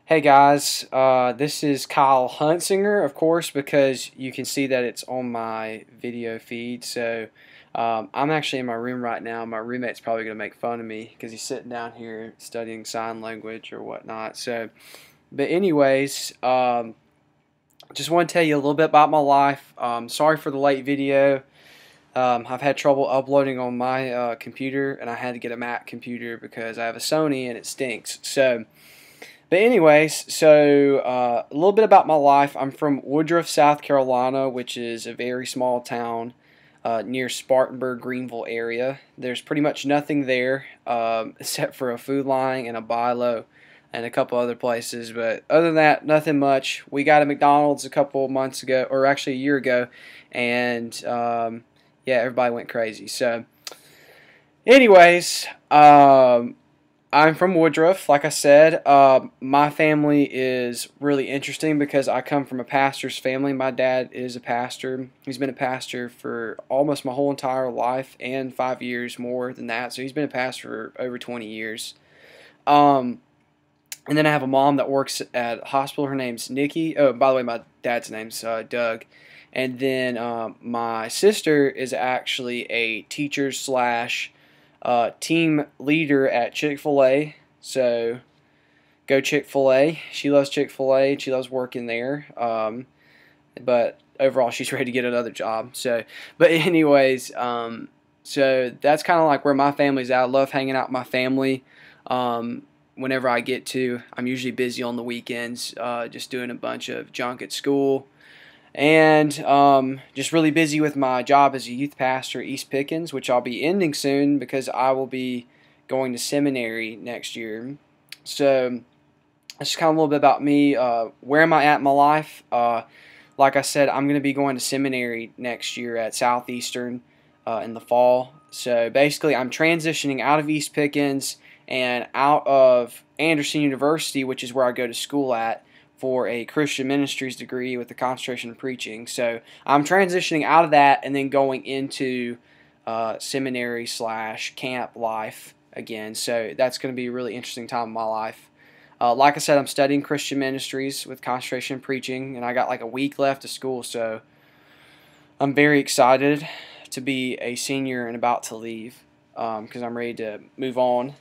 Hey guys, this is Kyle Huntsinger, of course, because you can see that it's on my video feed. So I'm actually in my room right now. My roommate's probably going to make fun of me because he's sitting down here studying sign language or whatnot. But anyways, just want to tell you a little bit about my life. Sorry for the late video. I've had trouble uploading on my computer, and I had to get a Mac computer because I have a Sony and it stinks. But anyways, a little bit about my life. I'm from Woodruff, South Carolina, which is a very small town near Spartanburg, Greenville area. There's pretty much nothing there except for a Food Line and a Bi-Lo and a couple other places. But other than that, nothing much. We got a McDonald's a couple months ago, or actually a year ago, and yeah, everybody went crazy. So anyways, I'm from Woodruff, like I said. My family is really interesting because I come from a pastor's family. My dad is a pastor. He's been a pastor for almost my whole entire life and 5 years more than that. So he's been a pastor for over 20 years. And then I have a mom that works at a hospital. Her name's Nikki. Oh, by the way, my dad's name's Doug. And then my sister is actually a teacher slash team leader at Chick-fil-A. So go Chick-fil-A. She loves Chick-fil-A. She loves working there. But overall, she's ready to get another job. But anyways, so that's kind of like where my family's at. I love hanging out with my family. Whenever I get to, I'm usually busy on the weekends, just doing a bunch of junk at school. And just really busy with my job as a youth pastor at East Pickens, which I'll be ending soon because I will be going to seminary next year. So that's kind of a little bit about me. Where am I at in my life? Like I said, I'm going to be going to seminary next year at Southeastern in the fall. So basically, I'm transitioning out of East Pickens and out of Anderson University, which is where I go to school at, for a Christian ministries degree with a concentration in preaching. So I'm transitioning out of that and then going into seminary slash camp life again. So that's going to be a really interesting time in my life. Like I said, I'm studying Christian ministries with concentration in preaching, and I got like a week left of school. So I'm very excited to be a senior and about to leave because I'm ready to move on.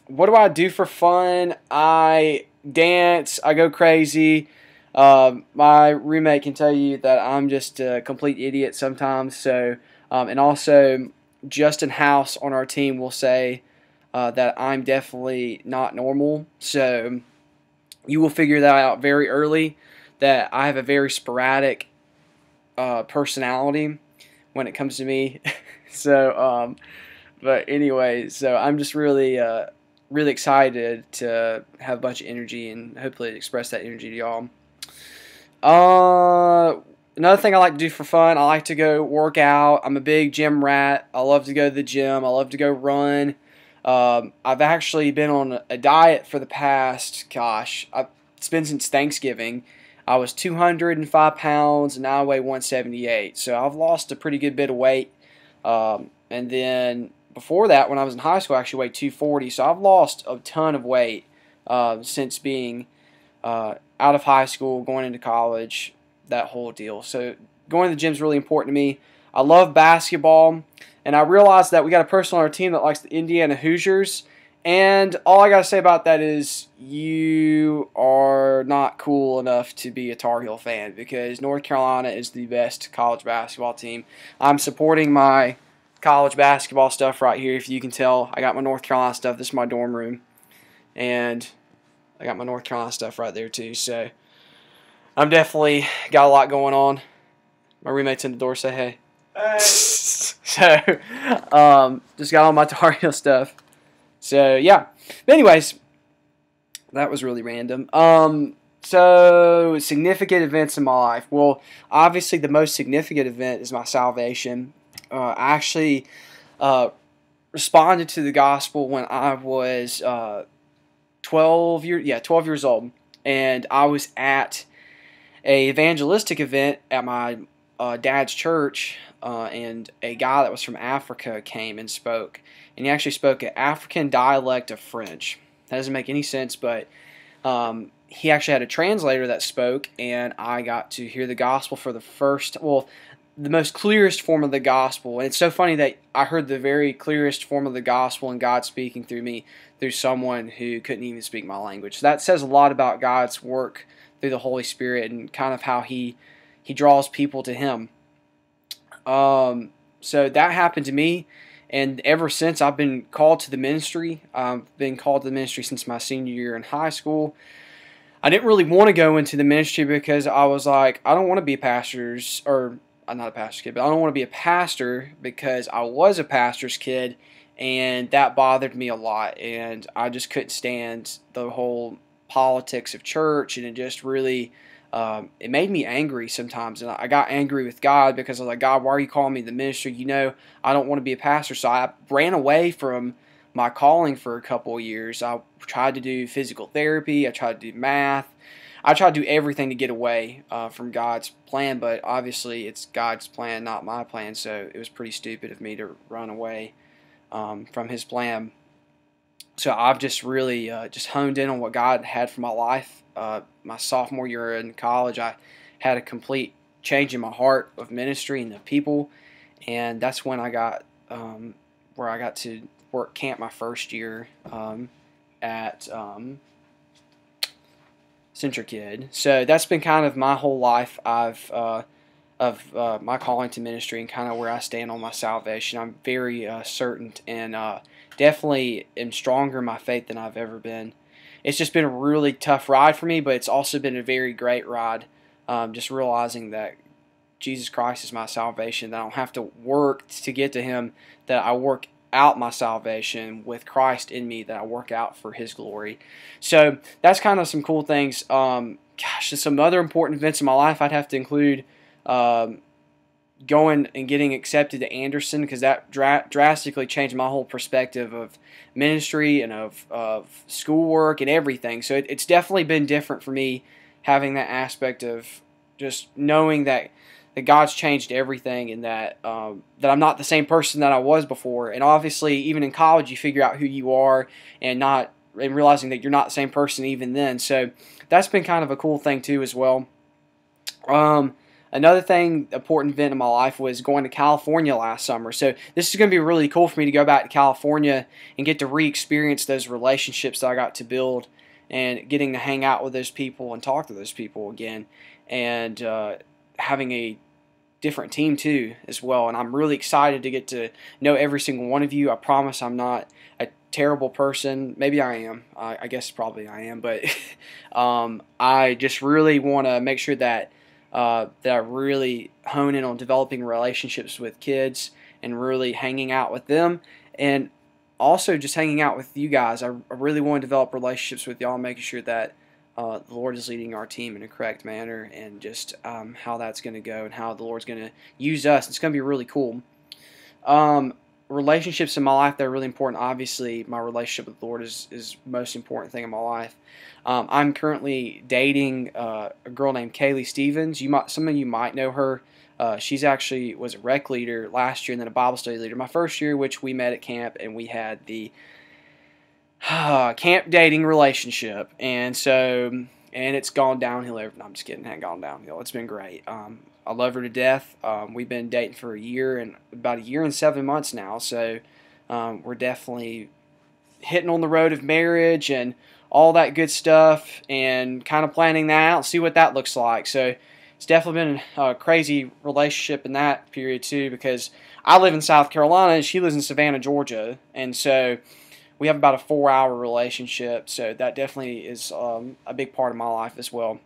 What do I do for fun? I dance. I go crazy. My roommate can tell you that I'm just a complete idiot sometimes. And also Justin House on our team will say that I'm definitely not normal. So you will figure that out very early, that I have a very sporadic personality when it comes to me. But anyway, so I'm just really excited to have a bunch of energy and hopefully express that energy to y'all. Another thing I like to do for fun, I like to go work out. I'm a big gym rat. I love to go to the gym. I love to go run. I've actually been on a diet for the past, it's been since Thanksgiving. I was 205 pounds and now I weigh 178. So I've lost a pretty good bit of weight. And then before that, when I was in high school, I actually weighed 240. So I've lost a ton of weight since being out of high school, going into college, that whole deal. So going to the gym is really important to me. I love basketball, and I realized that we got a person on our team that likes the Indiana Hoosiers. And all I got to say about that is you are not cool enough to be a Tar Heel fan because North Carolina is the best college basketball team. I'm supporting my college basketball stuff right here. If you can tell, I got my North Carolina stuff. This is my dorm room, and I got my North Carolina stuff right there too. So I'm definitely got a lot going on. My roommate's in the door. Say hey. Hey. Just got all my Tar Heel stuff. So yeah. But anyways, that was really random. So significant events in my life. Well, obviously the most significant event is my salvation. I actually responded to the gospel when I was 12 years old, and I was at a evangelistic event at my dad's church, and a guy that was from Africa came and spoke, and he actually spoke an African dialect of French. That doesn't make any sense, but he actually had a translator that spoke, and I got to hear the gospel for the most clearest form of the gospel. And it's so funny that I heard the very clearest form of the gospel and God speaking through me, through someone who couldn't even speak my language. So that says a lot about God's work through the Holy Spirit and kind of how He draws people to Him. So that happened to me, and ever since I've been called to the ministry. I've been called to the ministry since my senior year in high school. I didn't really want to go into the ministry because I was like, I don't want to be a pastor's, or I'm not a pastor's kid, but I don't want to be a pastor because I was a pastor's kid, and that bothered me a lot, and I just couldn't stand the whole politics of church, and it just really, it made me angry sometimes, and I got angry with God because I was like, God, why are you calling me to the ministry? You know, I don't want to be a pastor, so I ran away from my calling for a couple of years. I tried to do physical therapy. I tried to do math. I tried to do everything to get away from God's plan, but obviously it's God's plan, not my plan, so it was pretty stupid of me to run away from His plan. So I've just really just honed in on what God had for my life. My sophomore year in college, I had a complete change in my heart of ministry and the people, and that's when I got where I got to work camp my first year at Centrikid. So that's been kind of my whole life. Of my calling to ministry and kind of where I stand on my salvation. I'm very certain and definitely am stronger in my faith than I've ever been. It's just been a really tough ride for me, but it's also been a very great ride. Just realizing that Jesus Christ is my salvation, that I don't have to work to get to Him, that I work out my salvation with Christ in me, that I work out for His glory. So that's kind of some cool things. Just some other important events in my life I'd have to include going and getting accepted to Anderson, because that drastically changed my whole perspective of ministry and of schoolwork and everything. So it's definitely been different for me, having that aspect of just knowing that God's changed everything, and that that I'm not the same person that I was before. And obviously, even in college, you figure out who you are, and realizing that you're not the same person even then. So that's been kind of a cool thing too as well. Another important event in my life was going to California last summer. So this is going to be really cool for me to go back to California and get to re-experience those relationships that I got to build, and getting to hang out with those people and talk to those people again, and having a different team too as well. And I'm really excited to get to know every single one of you. I promise I'm not a terrible person. Maybe I am. I guess probably I am. But I just really want to make sure that I really hone in on developing relationships with kids and really hanging out with them, and also just hanging out with you guys. I really want to develop relationships with y'all, making sure that the Lord is leading our team in a correct manner, and just how that's going to go and how the Lord's going to use us. It's going to be really cool. Relationships in my life that are really important. Obviously, my relationship with the Lord is the most important thing in my life. I'm currently dating a girl named Kaylee Stevens. Some of you might know her. She's actually was a rec leader last year, and then a Bible study leader my first year, which we met at camp, and we had the camp dating relationship. And it's gone downhill. No, I'm just kidding. It hasn't gone downhill. It's been great. I love her to death. We've been dating for about a year and 7 months now, so we're definitely hitting on the road of marriage and all that good stuff, and kind of planning that out, see what that looks like. So it's definitely been a crazy relationship in that period too, because I live in South Carolina and she lives in Savannah, Georgia, and so we have about a 4-hour relationship. So that definitely is a big part of my life as well.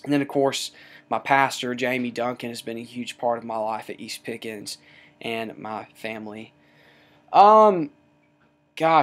And then of course, my pastor, Jamie Duncan, has been a huge part of my life at East Pickens and my family.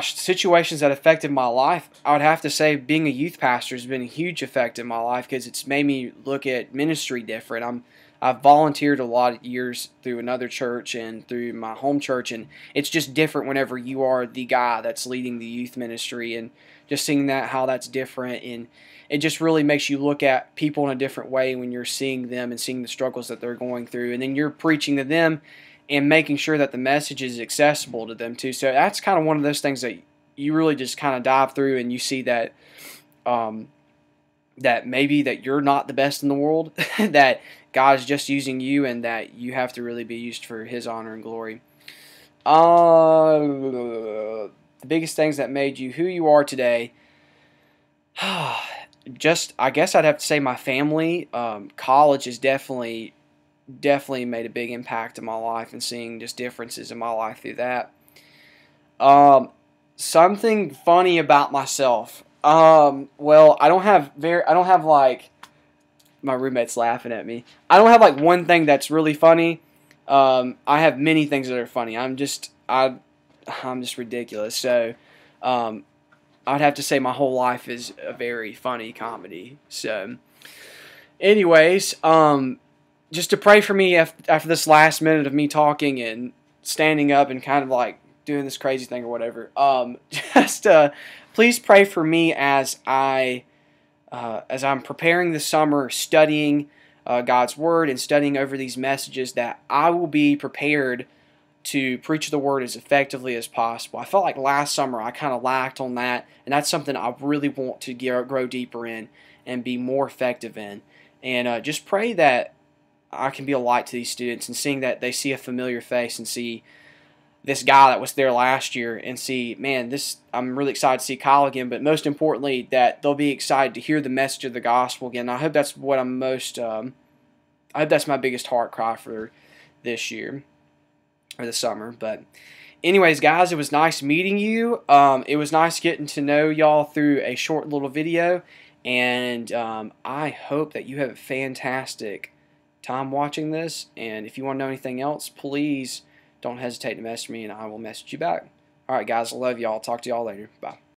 Situations that affected my life, I would have to say being a youth pastor has been a huge effect in my life, because it's made me look at ministry different. I've volunteered a lot of years through another church and through my home church, and it's just different whenever you are the guy that's leading the youth ministry, and just seeing how that's different, and it just really makes you look at people in a different way when you're seeing them and seeing the struggles that they're going through, and then you're preaching to them and making sure that the message is accessible to them too. So that's kind of one of those things that you really just kind of dive through, and you see that that maybe that you're not the best in the world, that God is just using you, and that you have to really be used for His honor and glory. The biggest things that made you who you are today, just I guess I'd have to say my family. College has definitely made a big impact in my life, and seeing just differences in my life through that. Something funny about myself. Well, I don't have like, my roommate's laughing at me. I don't have like one thing that's really funny. I have many things that are funny. I'm just ridiculous. So, I'd have to say my whole life is a very funny comedy. So, anyways, just to pray for me after this last minute of me talking and standing up and kind of like doing this crazy thing or whatever. Just please pray for me as I'm preparing this summer, studying God's Word and studying over these messages, that I will be prepared to preach the Word as effectively as possible. I felt like last summer I kind of lacked on that, and that's something I really want to grow deeper in and be more effective in. And just pray that I can be a light to these students, and seeing that they see a familiar face and see this guy that was there last year, and see, man, I'm really excited to see Kyle again, but most importantly, that they'll be excited to hear the message of the gospel again. I hope that's what I hope that's my biggest heart cry for this year, or the summer. But anyways, guys, it was nice meeting you. It was nice getting to know y'all through a short little video, and I hope that you have a fantastic time watching this. And if you want to know anything else, please don't hesitate to message me, and I will message you back. Alright, guys, I love y'all. Talk to y'all later. Bye.